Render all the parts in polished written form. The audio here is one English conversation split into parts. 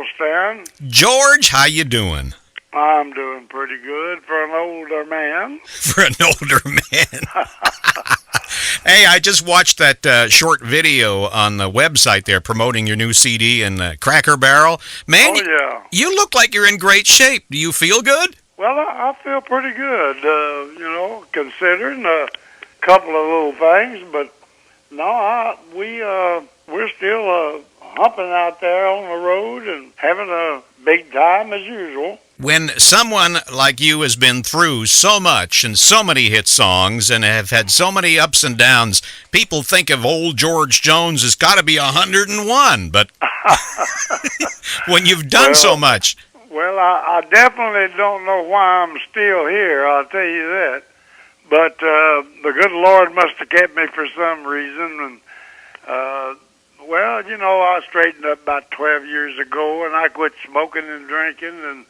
Hello, Stan. George, how you doing? I'm doing pretty good for an older man. For an older man. Hey, I just watched that short video on the website there promoting your new CD and Cracker Barrel. Man, Oh, yeah. you look like you're in great shape. Do you feel good? Well, I feel pretty good, considering a couple of little things. But no, we're still humping out there on the road and having a big time as usual. When someone like you has been through so much and so many hit songs and have had so many ups and downs, people think of old George Jones as got to be 101. But when you've done so much. Well, I definitely don't know why I'm still here, I'll tell you that. But the good Lord must have kept me for some reason. And, I straightened up about 12 years ago, and I quit smoking and drinking, and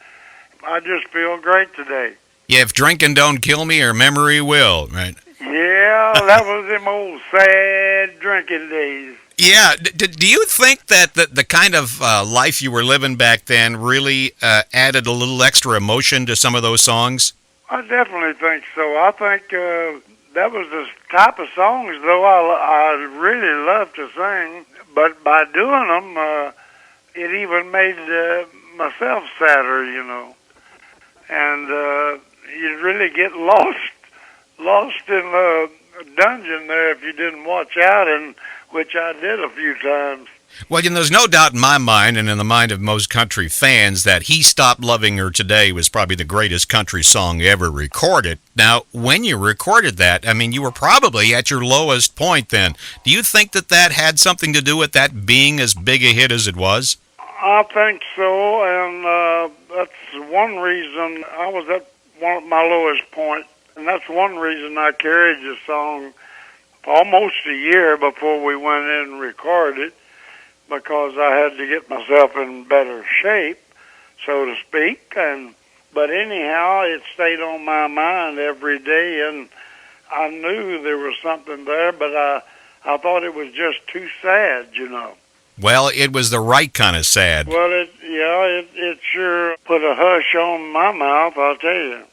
I just feel great today. Yeah, if drinking don't kill me, or memory will, right? Yeah, that was them old sad drinking days. Yeah, do you think that the kind of life you were living back then really added a little extra emotion to some of those songs? I definitely think so. I think that was the type of songs, though, I really love to sing. But by doing them, it even made myself sadder, And you'd really get lost in a dungeon there if you didn't watch out, and which I did a few times. Well, there's no doubt in my mind and in the mind of most country fans that He Stopped Loving Her Today was probably the greatest country song ever recorded. Now, when you recorded that, I mean, you were probably at your lowest point then. Do you think that had something to do with that being as big a hit as it was? I think so, and that's one reason I was at my lowest point, and that's one reason I carried the song almost a year before we went in and recorded it, because I had to get myself in better shape, so to speak. But anyhow, it stayed on my mind every day, and I knew there was something there, but I thought it was just too sad, Well, it was the right kind of sad. Well, it sure put a hush on my mouth, I'll tell you.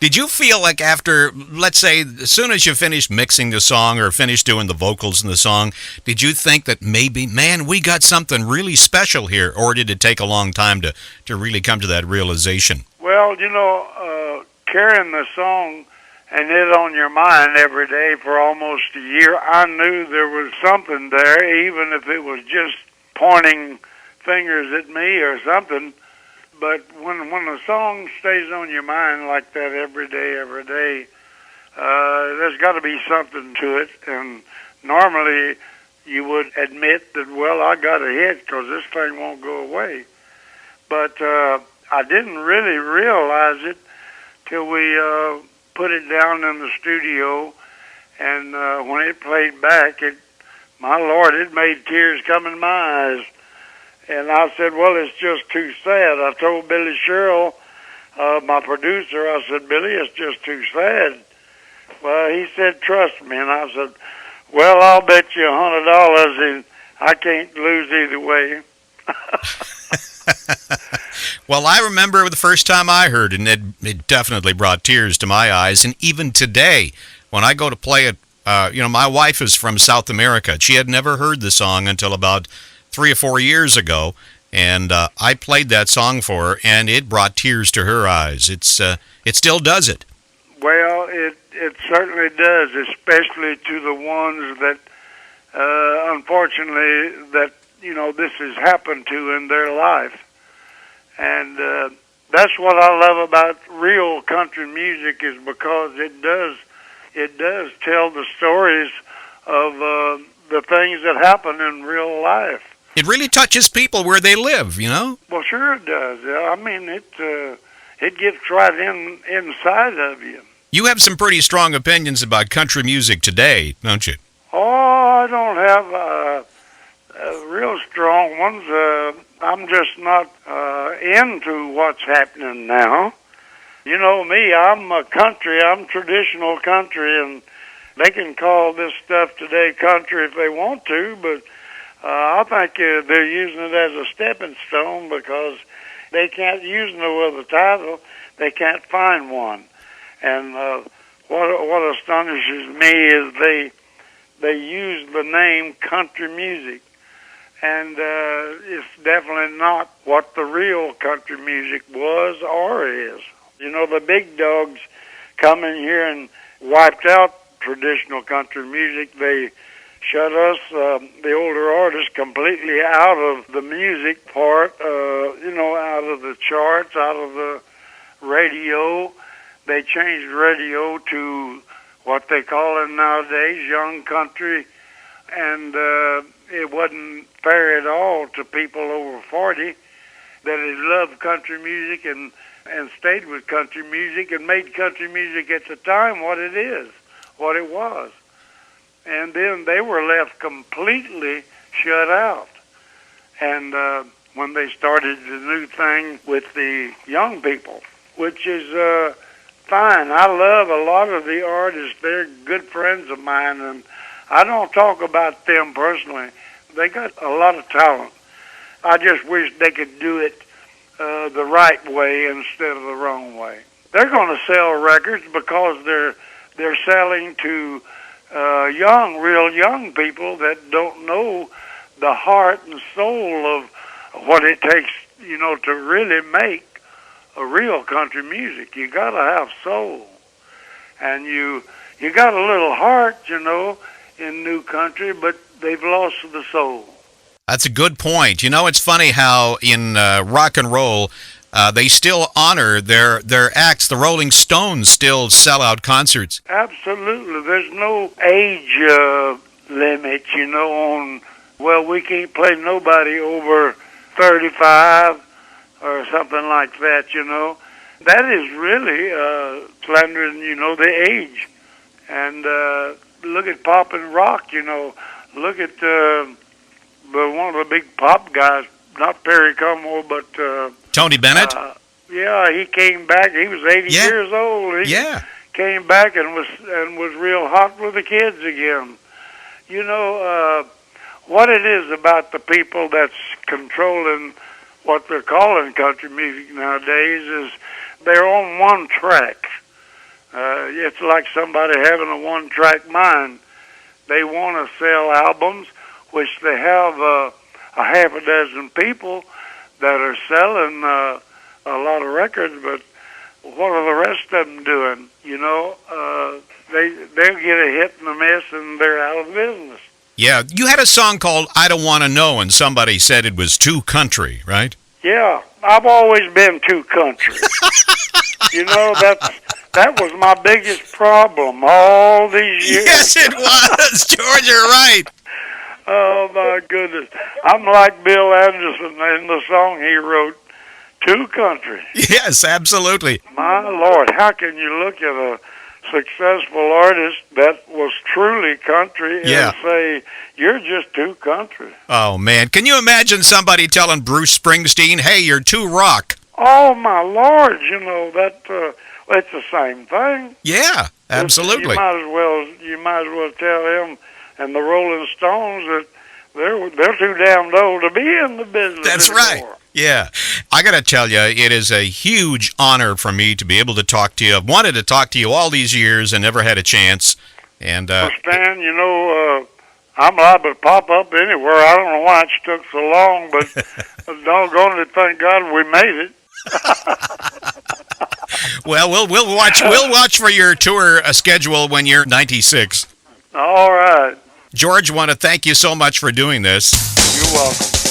Did you feel like after, let's say, as soon as you finished mixing the song or finished doing the vocals in the song, did you think that maybe, man, we got something really special here? Or did it take a long time to really come to that realization? Well, carrying the song and it on your mind every day for almost a year, I knew there was something there, even if it was just pointing fingers at me or something. But when a song stays on your mind like that every day, there's got to be something to it. And normally you would admit that, well, I got a hit because this thing won't go away. But I didn't really realize it till we put it down in the studio. And when it played back, my Lord, it made tears come in my eyes. And I said, well, it's just too sad. I told Billy Sherrill, my producer, I said, Billy, it's just too sad. Well, he said, trust me. And I said, well, I'll bet you $100 and I can't lose either way. Well, I remember the first time I heard it, and it definitely brought tears to my eyes. And even today, when I go to play it, my wife is from South America. She had never heard the song until about 3 or 4 years ago, and I played that song for her, and it brought tears to her eyes. It still does it. Well, it certainly does, especially to the ones that, unfortunately, this has happened to in their life. And that's what I love about real country music, is because it does tell the stories of the things that happen in real life. It really touches people where they live, Well, sure it does. I mean, it gets right inside of you. You have some pretty strong opinions about country music today, don't you? Oh, I don't have real strong ones. I'm just not into what's happening now. You know me, I'm traditional country, and they can call this stuff today country if they want to, but I think they're using it as a stepping stone because they can't use no other title. They can't find one. And what astonishes me is they use the name country music, and it's definitely not what the real country music was or is. You know, the big dogs come in here and wiped out traditional country music. They shut us, the older artists, completely out of the music part, out of the charts, out of the radio. They changed radio to what they call it nowadays, young country, and it wasn't fair at all to people over 40 that had loved country music and stayed with country music and made country music at the time what it is, what it was. And then they were left completely shut out. And when they started the new thing with the young people, which is fine. I love a lot of the artists. They're good friends of mine, and I don't talk about them personally. They got a lot of talent. I just wish they could do it the right way instead of the wrong way. They're going to sell records because they're selling to real young people that don't know the heart and soul of what it takes, to really make a real country music. You got to have soul, and you got a little heart, in new country, but they've lost the soul. That's a good point. It's funny how in rock and roll, they still honor their acts. The Rolling Stones still sell out concerts. Absolutely. There's no age limit, we can't play nobody over 35 or something like that, That is really slandering, the age. And look at pop and rock, Look at one of the big pop guys, not Perry Como, but Tony Bennett. Yeah, he came back. He was 80 years old. He came back and was real hot with the kids again. What it is about the people that's controlling what they're calling country music nowadays is they're on one track. It's like somebody having a one-track mind. They want to sell albums, which they have a half a dozen people that are selling a lot of records, but what are the rest of them doing? They'll get a hit and a miss, and they're out of business. Yeah, you had a song called I Don't Want to Know, and somebody said it was too country, right? Yeah, I've always been too country. That was my biggest problem all these years. Yes, it was, George, you're right. Oh, my goodness. I'm like Bill Anderson in the song he wrote, Too Country. Yes, absolutely. My Lord, how can you look at a successful artist that was truly country and say, you're just too country? Oh, man. Can you imagine somebody telling Bruce Springsteen, hey, you're too rock? Oh, my Lord, it's the same thing. Yeah, absolutely. You might as well tell him and the Rolling Stones that they're too damn old to be in the business. That's anymore. Right. Yeah. I got to tell you, it is a huge honor for me to be able to talk to you. I've wanted to talk to you all these years and never had a chance. And Stan, I'm liable to pop up anywhere. I don't know why it took so long, but doggone it, thank God we made it. Well, we'll watch for your tour schedule when you're 96. All right. George, want to thank you so much for doing this. You're welcome.